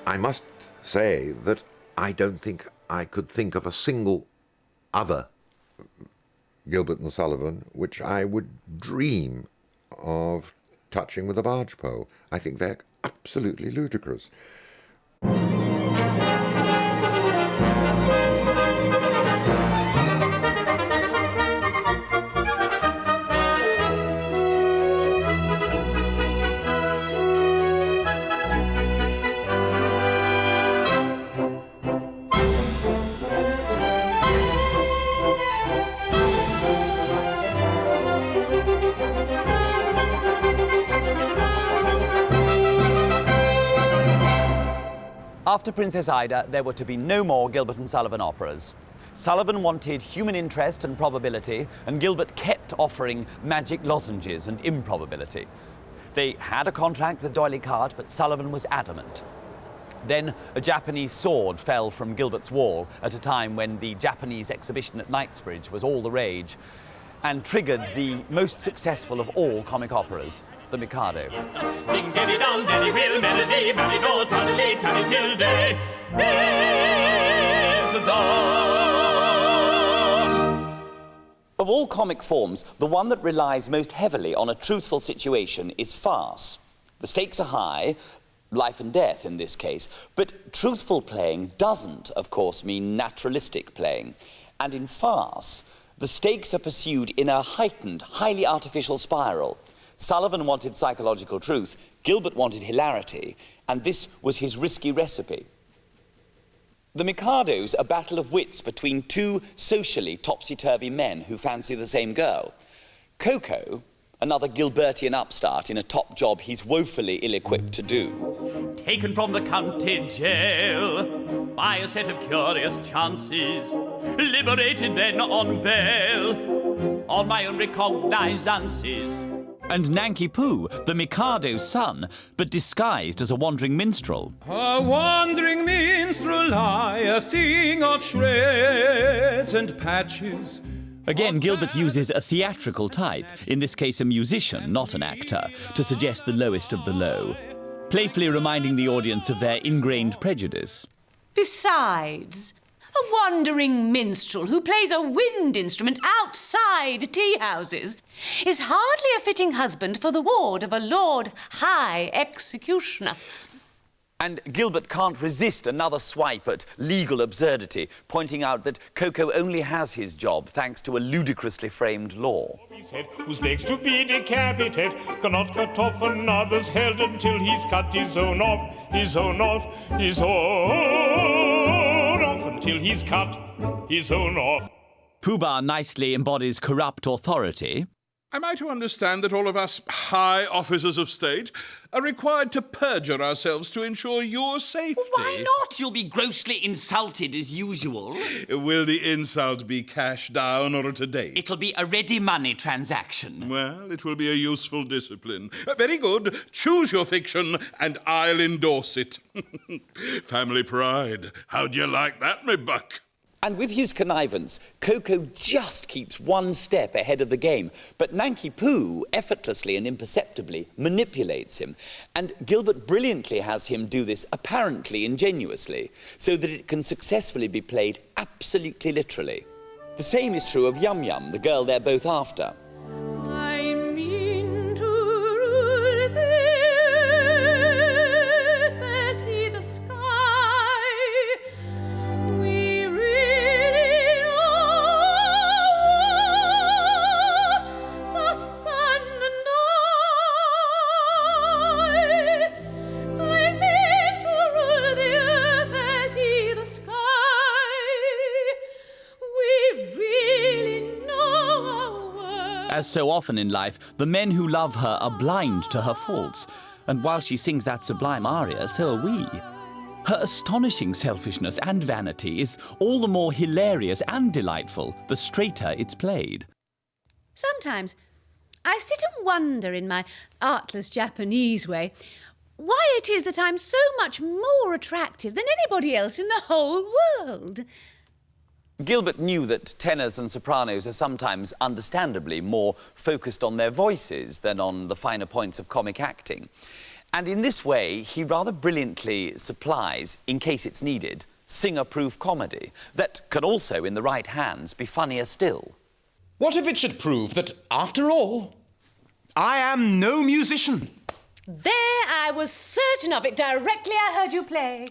I must say that I don't think I could think of a single other Gilbert and Sullivan which I would dream of touching with a barge pole. I think they're absolutely ludicrous. After Princess Ida, there were to be no more Gilbert and Sullivan operas. Sullivan wanted human interest and probability, and Gilbert kept offering magic lozenges and improbability. They had a contract with D'Oylo Carte, but Sullivan was adamant. Then a Japanese sword fell from Gilbert's wall at a time when the Japanese exhibition at Knightsbridge was all the rage, and triggered the most successful of all comic operas, the Mikado. Sing daddy down, daddy will, melody, melody, no, tally, tally, till day is done. Of all comic forms, the one that relies most heavily on a truthful situation is farce. The stakes are high, life and death in this case, but truthful playing doesn't, of course, mean naturalistic playing. And in farce, the stakes are pursued in a heightened, highly artificial spiral. Sullivan wanted psychological truth, Gilbert wanted hilarity, and this was his risky recipe. The Mikado's a battle of wits between two socially topsy-turvy men who fancy the same girl. Coco, another Gilbertian upstart in a top job he's woefully ill-equipped to do. Taken from the county jail by a set of curious chances, liberated then on bail, on my own recognizances. And Nanki Poo, the Mikado's son, but disguised as a wandering minstrel. A wandering minstrel I, a thing of shreds and patches. Again, Gilbert uses a theatrical type, in this case a musician, not an actor, to suggest the lowest of the low, playfully reminding the audience of their ingrained prejudice. Besides, a wandering minstrel who plays a wind instrument outside tea-houses is hardly a fitting husband for the ward of a Lord High Executioner. And Gilbert can't resist another swipe at legal absurdity, pointing out that Coco only has his job thanks to a ludicrously framed law. Whose legs to be decapitated cannot cut off another's head until he's cut his own off, his own off, his own off, until he's cut his own off. Pooh Bah nicely embodies corrupt authority. Am I to understand that all of us high officers of state are required to perjure ourselves to ensure your safety? Why not? You'll be grossly insulted as usual. Will the insult be cash down or at a date? It'll be a ready money transaction. Well, it will be a useful discipline. Very good. Choose your fiction and I'll endorse it. Family pride. How'd you like that, me buck? And with his connivance, Coco just keeps one step ahead of the game. But Nanki Poo effortlessly and imperceptibly manipulates him. And Gilbert brilliantly has him do this apparently ingenuously, so that it can successfully be played absolutely literally. The same is true of Yum Yum, the girl they're both after. I mean to rule the earth as he the sky. We really love the sun and I mean to rule the earth as he the sky. We really know our worth. As so often in life, the men who love her are blind to her faults. And while she sings that sublime aria, so are we. Her astonishing selfishness and vanity is all the more hilarious and delightful the straighter it's played. Sometimes I sit and wonder in my artless Japanese way why it is that I'm so much more attractive than anybody else in the whole world. Gilbert knew that tenors and sopranos are sometimes understandably more focused on their voices than on the finer points of comic acting. And in this way, he rather brilliantly supplies, in case it's needed, singer-proof comedy that can also, in the right hands, be funnier still. What if it should prove that, after all, I am no musician? There, I was certain of it directly I heard you play.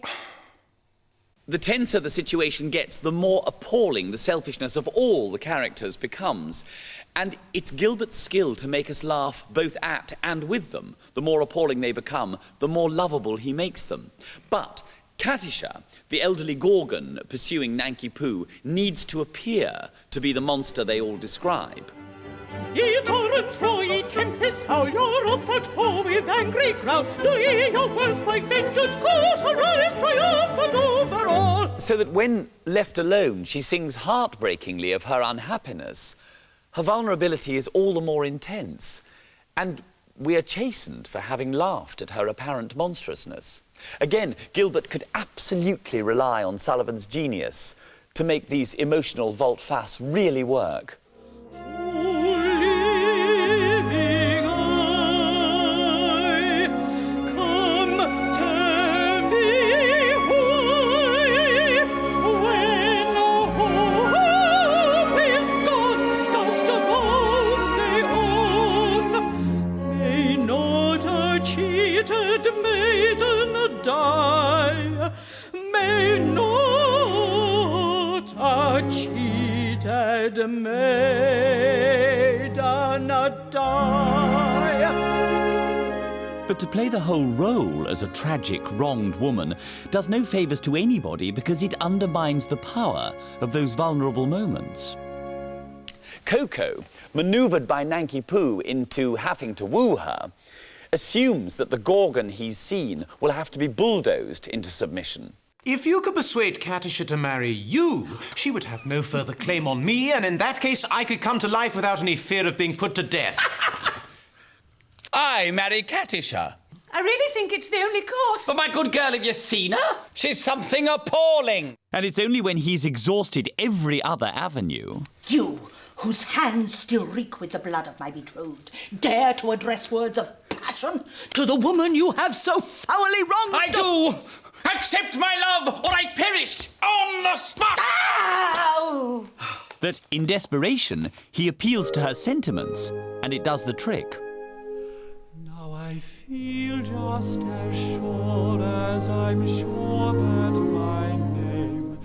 The tenser the situation gets, the more appalling the selfishness of all the characters becomes. And it's Gilbert's skill to make us laugh both at and with them. The more appalling they become, the more lovable he makes them. But Katisha, the elderly Gorgon pursuing Nanki Poo, needs to appear to be the monster they all describe. Ye torrents roar, ye tempests howl, your wrath pour with angry growl. Do ye your worst by vengeance cause, arise triumphant over all. So that when left alone, she sings heartbreakingly of her unhappiness. Her vulnerability is all the more intense, and we are chastened for having laughed at her apparent monstrousness. Again, Gilbert could absolutely rely on Sullivan's genius to make these emotional volte-face really work. Die, may not a cheated maiden die. But to play the whole role as a tragic, wronged woman does no favours to anybody because it undermines the power of those vulnerable moments. Coco, manoeuvred by Nanki Poo into having to woo her, assumes that the Gorgon he's seen will have to be bulldozed into submission. If you could persuade Katisha to marry you, she would have no further claim on me, and in that case I could come to life without any fear of being put to death. I marry Katisha. I really think it's the only course. But my good girl, have you seen her? She's something appalling. And it's only when he's exhausted every other avenue. You, whose hands still reek with the blood of my betrothed, dare to address words of passion to the woman you have so foully wronged. I do! Accept my love, or I perish on the spot! Ow! That in desperation, he appeals to her sentiments, and it does the trick. Now I feel just as sure as I'm sure that my name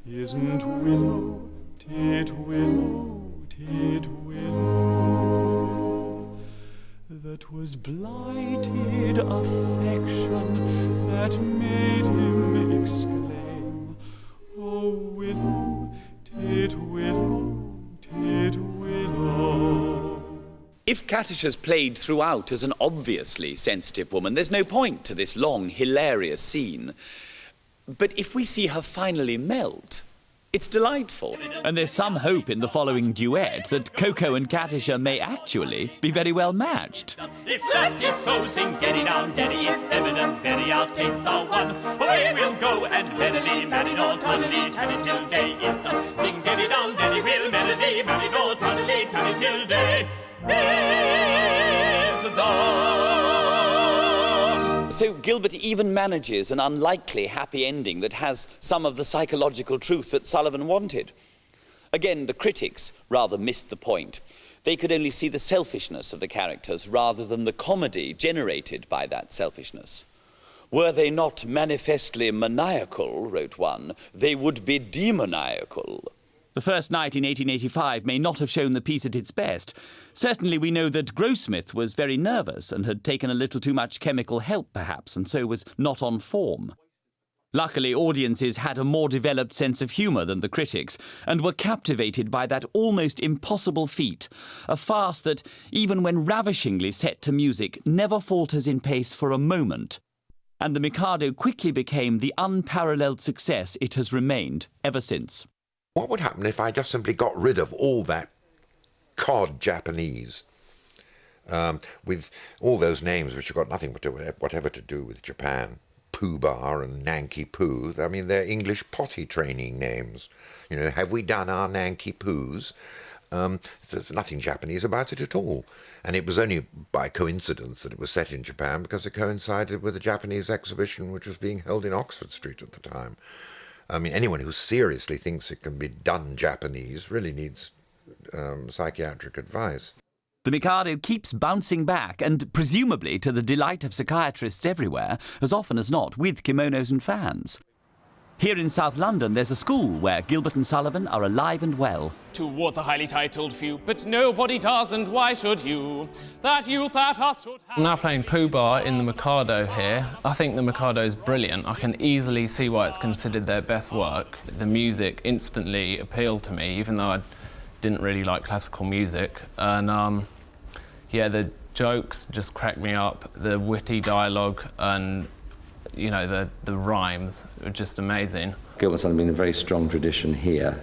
isn't Willow, Titwillow, Titwillow. That was blighted affection that made him exclaim, oh, Willow, Titwillow, Titwillow. If Katisha's played throughout as an obviously sensitive woman, there's no point to this long, hilarious scene. But if we see her finally melt, it's delightful. And there's some hope in the following duet that Coco and Katisha may actually be very well matched. If that is so, sing Geddy down, Daddy, it's evident, very our tastes are one. Away we'll go and merrily, marry no tunnely, tanny till day is done. Sing Geddy down, Daddy, we'll merrily, marry no tunnely, tanny till day is done. So Gilbert even manages an unlikely happy ending that has some of the psychological truth that Sullivan wanted. Again, the critics rather missed the point. They could only see the selfishness of the characters rather than the comedy generated by that selfishness. Were they not manifestly maniacal, wrote one, they would be demoniacal. The first night in 1885 may not have shown the piece at its best. Certainly we know that Grossmith was very nervous and had taken a little too much chemical help, perhaps, and so was not on form. Luckily, audiences had a more developed sense of humour than the critics and were captivated by that almost impossible feat, a farce that, even when ravishingly set to music, never falters in pace for a moment. And the Mikado quickly became the unparalleled success it has remained ever since. What would happen if I just simply got rid of all that cod Japanese, with all those names which have got nothing to do with whatever to do with Japan? Pooh Bar and Nanki Poo. I mean, they're English potty training names. You know, have we done our Nanki Poos? There's nothing Japanese about it at all. And it was only by coincidence that it was set in Japan because it coincided with a Japanese exhibition which was being held in Oxford Street at the time. I mean, anyone who seriously thinks it can be done Japanese really needs psychiatric advice. The Mikado keeps bouncing back, and presumably to the delight of psychiatrists everywhere, as often as not with kimonos and fans. Here in South London, there's a school where Gilbert and Sullivan are alive and well. Towards a highly titled few, but nobody does, and why should you? That youth at us should have... I'm now playing Pooh Bar in the Mikado here. I think the Mikado is brilliant. I can easily see why it's considered their best work. The music instantly appealed to me, even though I didn't really like classical music. And yeah, the jokes just cracked me up. The witty dialogue and you know, the rhymes are just amazing. Gilbert and Sullivan has been a very strong tradition here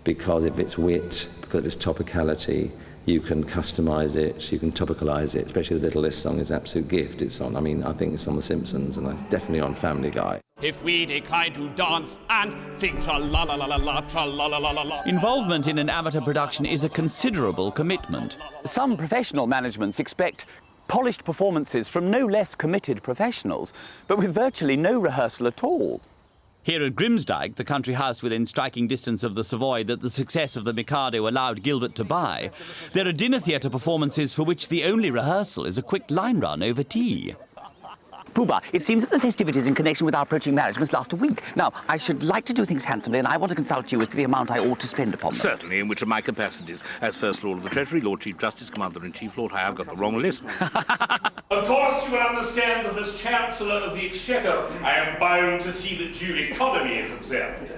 because of its wit, because of its topicality. You can customise it, you can topicalise it, especially the Little List song is an absolute gift. It's on, I mean, I think it's on The Simpsons and definitely on Family Guy. If we decline to dance and sing tra-la-la-la-la-la, tra-la-la-la-la-la. Involvement in an amateur production is a considerable commitment. Some professional managements expect polished performances from no less committed professionals, but with virtually no rehearsal at all. Here at Grimsdyke, the country house within striking distance of the Savoy that the success of the Mikado allowed Gilbert to buy, there are dinner theatre performances for which the only rehearsal is a quick line run over tea. Pooh-Bah, it seems that the festivities in connection with our approaching marriage must last a week. Now, I should like to do things handsomely, and I want to consult you with the amount I ought to spend upon them. Certainly, in which of my capacities? As First Lord of the Treasury, Lord Chief Justice, Commander-in-Chief, Lord, I have got the wrong list. Of course, you will understand that as Chancellor of the Exchequer, I am bound to see that due economy is observed.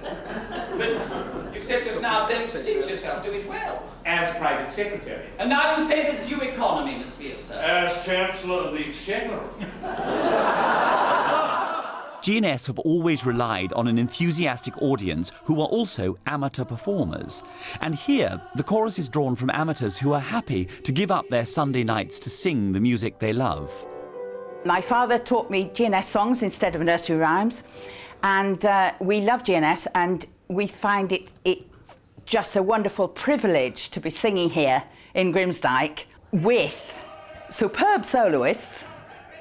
But you've said just now, don't stitch yourself, do it well. As Private Secretary. And now you say that due economy must be observed. As Chancellor of the Exchequer. G&S have always relied on an enthusiastic audience who are also amateur performers. And here, the chorus is drawn from amateurs who are happy to give up their Sunday nights to sing the music they love. My father taught me G&S songs instead of nursery rhymes, and we love G&S, and we find it just a wonderful privilege to be singing here in Grimsdyke with superb soloists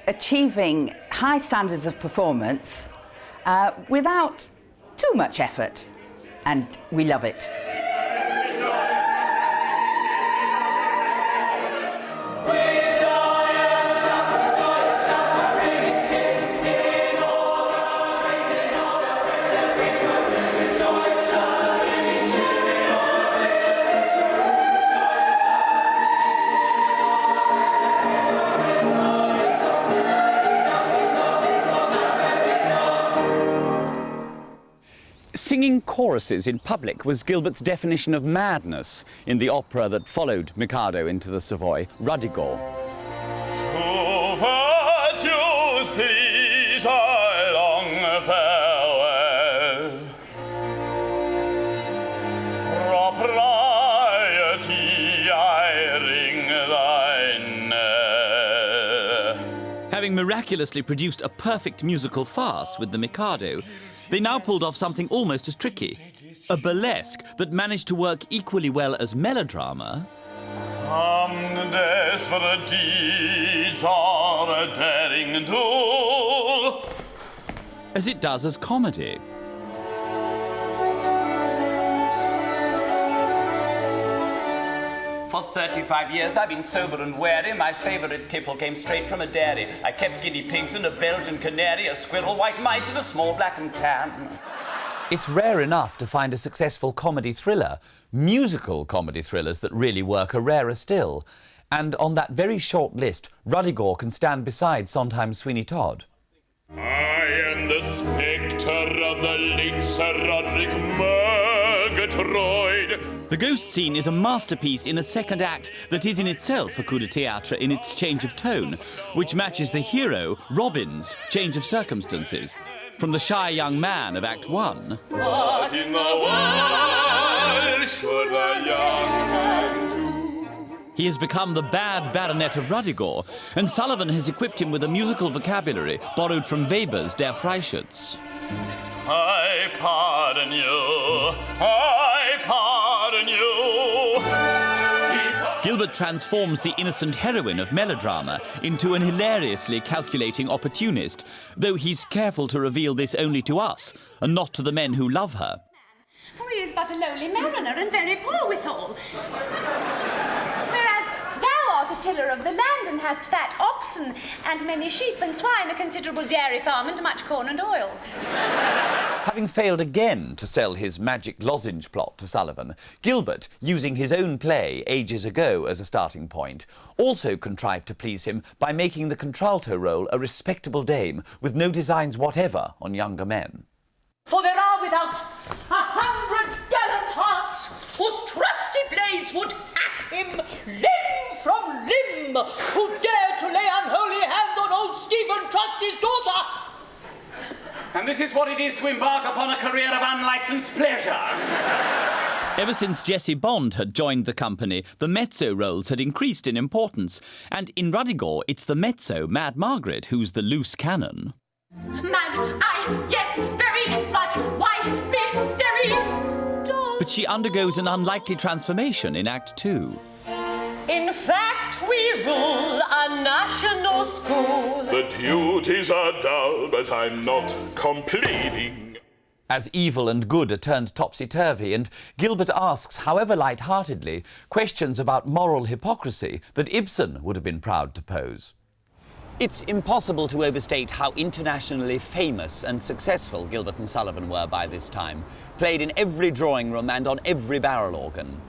achieving high standards of performance without too much effort, and we love it. Singing choruses in public was Gilbert's definition of madness in the opera that followed Mikado into the Savoy, Ruddigore. To virtue's please I long farewell. Propriety I ring thy knell. Having miraculously produced a perfect musical farce with the Mikado, they now pulled off something almost as tricky. A burlesque that managed to work equally well as melodrama. Desperate deeds of a daring do, as it does as comedy. For 35 years I've been sober and wary. My favourite tipple came straight from a dairy. I kept guinea pigs and a Belgian canary, a squirrel, white mice and a small black and tan. It's rare enough to find a successful comedy thriller. Musical comedy thrillers that really work are rarer still. And on that very short list, Ruddigore can stand beside Sondheim's Sweeney Todd. I am the spectre of the late Sir Roderick Murgatroyd. The ghost scene is a masterpiece in a second act that is in itself a coup de théâtre in its change of tone, which matches the hero, Robin's, change of circumstances. From the shy young man of Act 1... What in the world should a young man do? He has become the bad baronet of Ruddigore, and Sullivan has equipped him with a musical vocabulary borrowed from Weber's Der Freischütz. I pardon you, I pardon you. Gilbert transforms the innocent heroine of melodrama into an hilariously calculating opportunist, though he's careful to reveal this only to us, and not to the men who love her. For he is but a lowly mariner, and very poor withal. Whereas thou art a tiller of the land, and hast fat oxen, and many sheep and swine, a considerable dairy farm, and much corn and oil. Having failed again to sell his magic lozenge plot to Sullivan, Gilbert, using his own play ages ago as a starting point, also contrived to please him by making the contralto role a respectable dame with no designs whatever on younger men. For there are without 100 gallant hearts whose trusty blades would hack him limb from limb, who dare to lay unholy hands on old Stephen Trusty's daughter. And this is what it is to embark upon a career of unlicensed pleasure. Ever since Jessie Bond had joined the company, the mezzo roles had increased in importance, and in Ruddigore it's the mezzo, Mad Margaret, who's the loose cannon. Mad, aye, yes, very, but why mystery? But she undergoes an unlikely transformation in Act 2. In fact, we rule a national school. The duties are dull, but I'm not complaining. As evil and good are turned topsy-turvy, and Gilbert asks, however light-heartedly, questions about moral hypocrisy that Ibsen would have been proud to pose. It's impossible to overstate how internationally famous and successful Gilbert and Sullivan were by this time, played in every drawing room and on every barrel organ.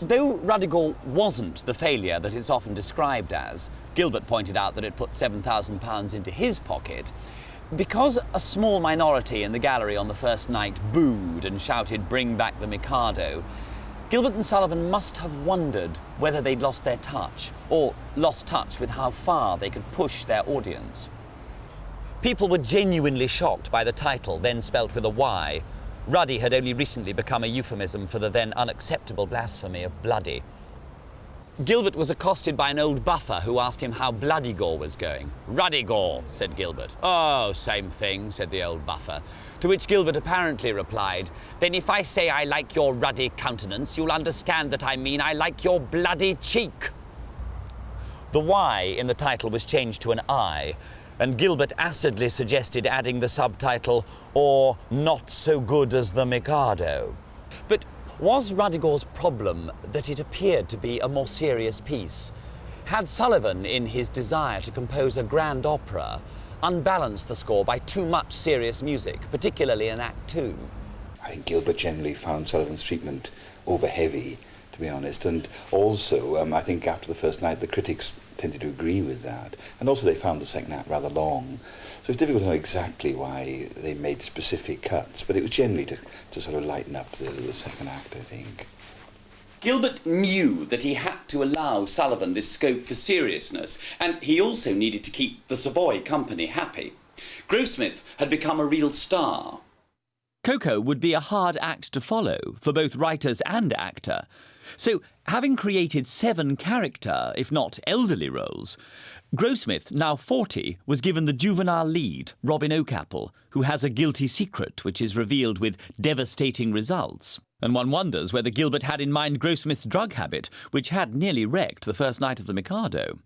Though Ruddigore wasn't the failure that it's often described as, Gilbert pointed out that it put £7,000 into his pocket, because a small minority in the gallery on the first night booed and shouted, "Bring back the Mikado," Gilbert and Sullivan must have wondered whether they'd lost their touch, or lost touch with how far they could push their audience. People were genuinely shocked by the title, then spelt with a Y. Ruddy had only recently become a euphemism for the then unacceptable blasphemy of bloody. Gilbert was accosted by an old buffer who asked him how Bloodygore was going. "Ruddigore," said Gilbert. "Oh, same thing," said the old buffer. To which Gilbert apparently replied, "Then if I say I like your ruddy countenance, you'll understand that I mean I like your bloody cheek." The Y in the title was changed to an I, and Gilbert acidly suggested adding the subtitle, "Or Not So Good as the Mikado." But was Ruddigore's problem that it appeared to be a more serious piece? Had Sullivan, in his desire to compose a grand opera, unbalanced the score by too much serious music, particularly in Act 2? I think Gilbert generally found Sullivan's treatment over-heavy, to be honest, and also I think after the first night the critics tended to agree with that, and also they found the second act rather long, so it's difficult to know exactly why they made specific cuts, but it was generally to sort of lighten up the second act, I think. Gilbert knew that he had to allow Sullivan this scope for seriousness, and he also needed to keep the Savoy company happy. Grossmith had become a real star. Coco would be a hard act to follow for both writers and actor. So, having created 7 character, if not elderly roles, Grossmith, now 40, was given the juvenile lead, Robin O'Capple, who has a guilty secret which is revealed with devastating results. And one wonders whether Gilbert had in mind Grossmith's drug habit, which had nearly wrecked the first night of the Mikado.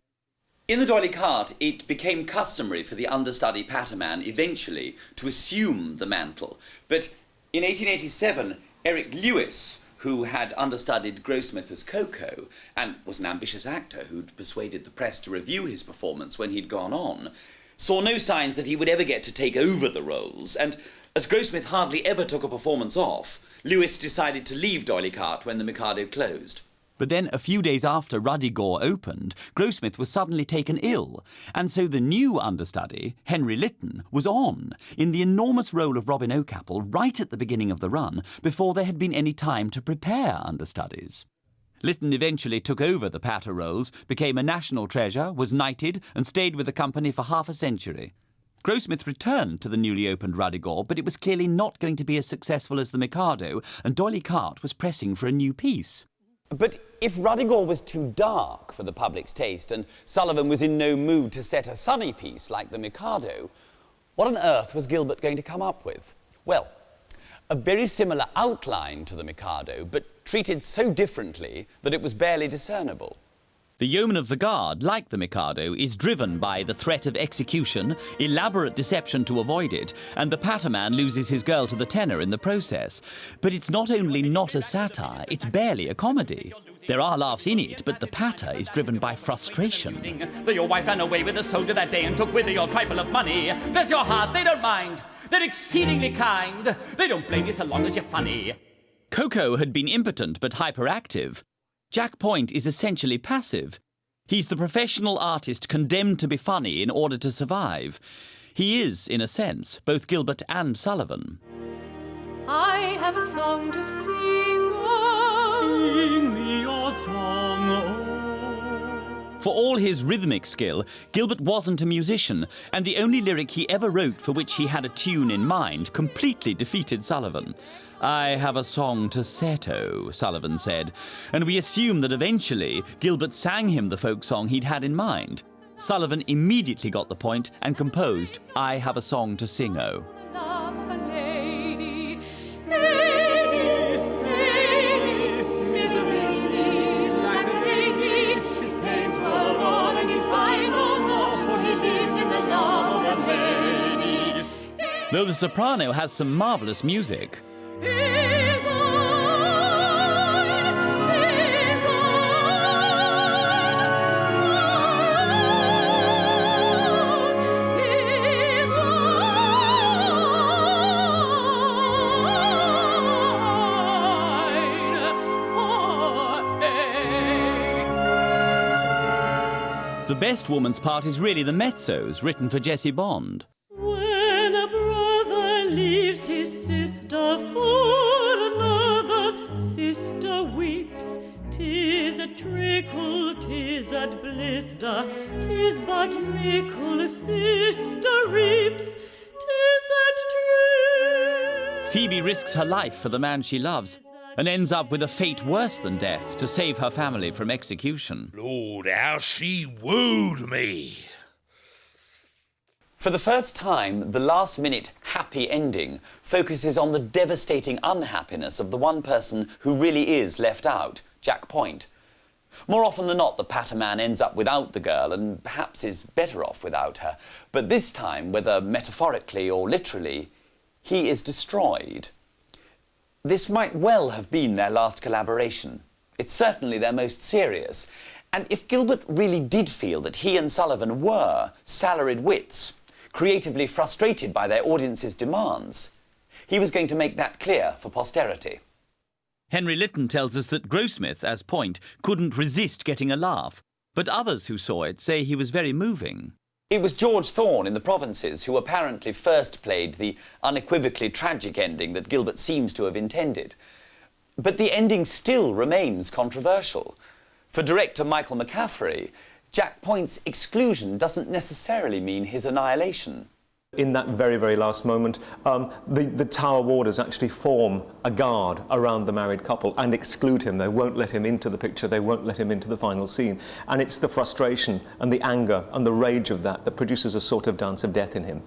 In the D'Oylo Carte, it became customary for the understudy Patterman eventually to assume the mantle. But in 1887, Eric Lewis, who had understudied Grossmith as Coco, and was an ambitious actor who'd persuaded the press to review his performance when he'd gone on, saw no signs that he would ever get to take over the roles, and as Grossmith hardly ever took a performance off, Lewis decided to leave D'Oylo Carte when the Mikado closed. But then, a few days after Ruddigore opened, Grossmith was suddenly taken ill, and so the new understudy, Henry Lytton, was on, in the enormous role of Robin O'Capple right at the beginning of the run, before there had been any time to prepare understudies. Lytton eventually took over the Patter roles, became a national treasure, was knighted, and stayed with the company for half a century. Grossmith returned to the newly opened Ruddigore, but it was clearly not going to be as successful as the Mikado, and D'Oylo Carte was pressing for a new piece. But if Ruddigore was too dark for the public's taste and Sullivan was in no mood to set a sunny piece like the Mikado, what on earth was Gilbert going to come up with? Well, a very similar outline to the Mikado, but treated so differently that it was barely discernible. The Yeoman of the Guard, like the Mikado, is driven by the threat of execution, elaborate deception to avoid it, and the patterman loses his girl to the tenor in the process. But it's not only not a satire, it's barely a comedy. There are laughs in it, but the patter is driven by frustration. Though your wife ran away with a soldier that day and took with her your trifle of money, bless your heart, they don't mind. They're exceedingly kind. They don't blame you so long as you're funny. Coco had been impotent but hyperactive. Jack Point is essentially passive. He's the professional artist condemned to be funny in order to survive. He is, in a sense, both Gilbert and Sullivan. I have a song to sing, oh. Sing me your song, oh. For all his rhythmic skill, Gilbert wasn't a musician, and the only lyric he ever wrote for which he had a tune in mind completely defeated Sullivan. I have a song to settle, Sullivan said, and we assume that eventually Gilbert sang him the folk song he'd had in mind. Sullivan immediately got the point and composed I have a song to sing-o. Though the soprano has some marvellous music. The best woman's part is really the mezzos, written for Jessie Bond. When a brother leaves his sister for another, sister weeps. 'Tis a trickle, 'tis at blister, 'tis but mickle, sister reaps, 'tis at tree. Phoebe risks her life for the man she loves and ends up with a fate worse than death to save her family from execution. Lord, how she wooed me! For the first time, the last-minute happy ending focuses on the devastating unhappiness of the one person who really is left out, Jack Point. More often than not, the patterman ends up without the girl and perhaps is better off without her. But this time, whether metaphorically or literally, he is destroyed. This might well have been their last collaboration. It's certainly their most serious. And if Gilbert really did feel that he and Sullivan were salaried wits, creatively frustrated by their audience's demands, he was going to make that clear for posterity. Henry Lytton tells us that Grossmith, as Point, couldn't resist getting a laugh, but others who saw it say he was very moving. It was George Thorne in The Provinces who apparently first played the unequivocally tragic ending that Gilbert seems to have intended. But the ending still remains controversial. For director Michael McCaffrey, Jack Point's exclusion doesn't necessarily mean his annihilation. In that very, very last moment, the Tower Warders actually form a guard around the married couple and exclude him. They won't let him into the picture, they won't let him into the final scene. And it's the frustration and the anger and the rage of that produces a sort of dance of death in him.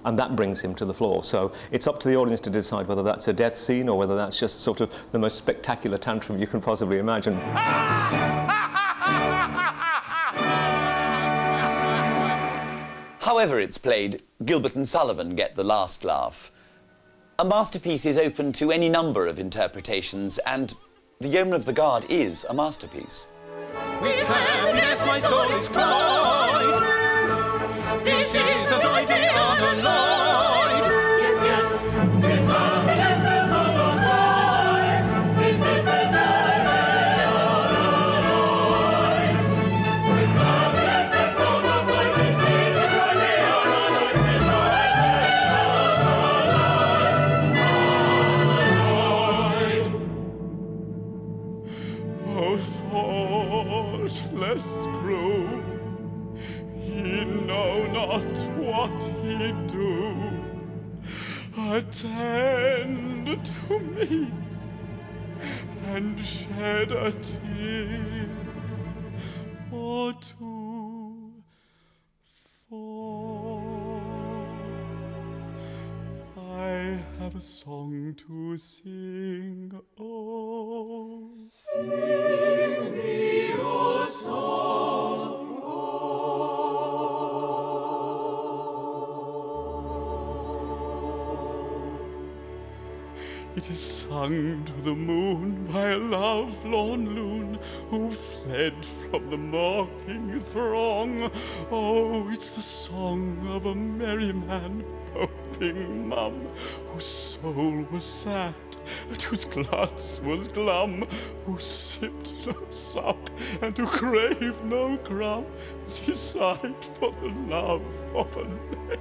And that brings him to the floor. So it's up to the audience to decide whether that's a death scene or whether that's just sort of the most spectacular tantrum you can possibly imagine. However it's played, Gilbert and Sullivan get the last laugh. A masterpiece is open to any number of interpretations, and The Yeoman of the Guard is a masterpiece. With happiness my soul is cloyed. This is a joy to unalloyed. Yes, yes. With happiness the souls are cloyed. This is the joy they unalloyed. With happiness the souls are cloyed. This is the joy they unalloyed. The joy they unalloyed. Oh, thoughtless crew, ye know not what ye do. Attend to me and shed a tear or two for I have a song to sing. Oh, sing me your song. It is sung to the moon by a love-lorn loon who fled from the mocking throng. Oh, it's the song of a merry man, poping mum, whose soul was sad and whose glance was glum, who sipped no sup and who craved no crumb, as he sighed for the love of a lady.